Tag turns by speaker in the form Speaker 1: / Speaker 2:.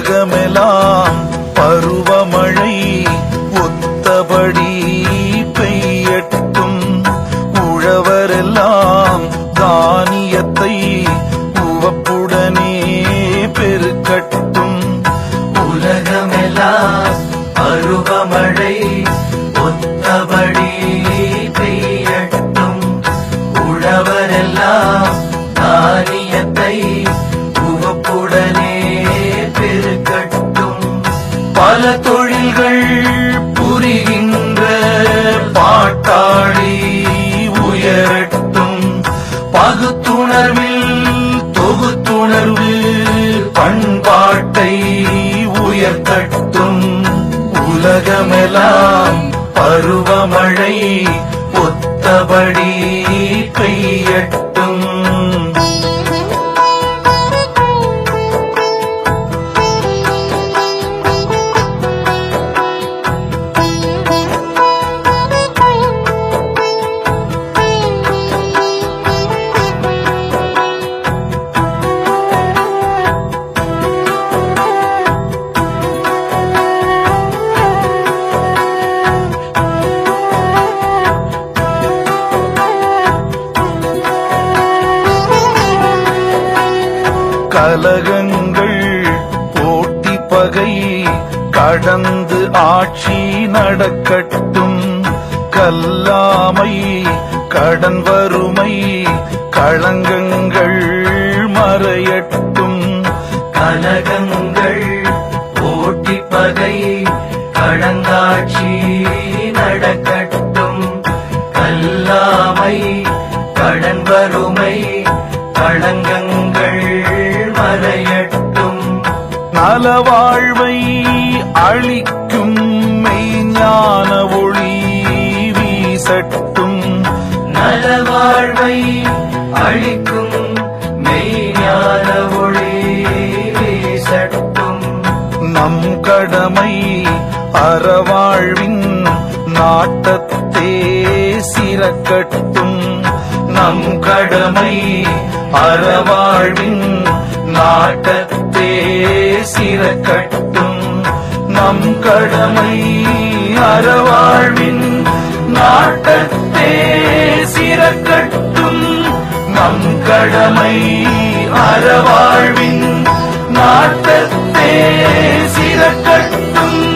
Speaker 1: உலகமெல்லாம் பருவமழை ஒத்தபடி பெய்யட்டும். உழவரெல்லாம் தானியத்தை உவப்புடனே பெருக்கட்டும்.
Speaker 2: உலகமெல்லாம் பருவமழை ஒத்தபடி பெய்யட்டும். உழவரெல்லாம் தானியத்தை உவப்புடனே பெருக்கட்டும்.
Speaker 1: பல தொழில்கள் புரிகின்ற பாட்டாளி உயரட்டும். பகுத்துணர்வில் தொகுத்துணர்வு பண்பாட்டை உயர்த்தட்டும். உலகமெல்லாம் பருவமழை ஒத்தபடி பெய்யட்டும். கலகங்கள் போட்டி பகை கடந்து ஆட்சி நடக்கட்டும். கல்லாமை கடன் வறுமை களங்கங்கள் மறையட்டும்.
Speaker 2: கலகங்கள் போட்டி பகை கடந்தாட்சி நடக்கட்டும். கல்லாமை கடன் வறுமை களங்கங்கள் மறையட்டும்.
Speaker 1: நலவாழ்வை அளிக்கும் மெய்ஞான ஒளி வீசட்டும்.
Speaker 2: நலவாழ்வை அளிக்கும் மெய்ஞான ஒளி வீசட்டும்.
Speaker 1: நம் கடமை அறவாழ்வின் நாட்டத்தே சிறக்கட்டும். நம் கடமை அறவாழ்வின் நாட்டத்தே சிறக்கட்டும். நம் கடமை அறவாழ்வின் நாட்டத்தே சிறக்கட்டும். நம் கடமை அறவாழ்வின் நாட்டத்தே சிறக்கட்டும்.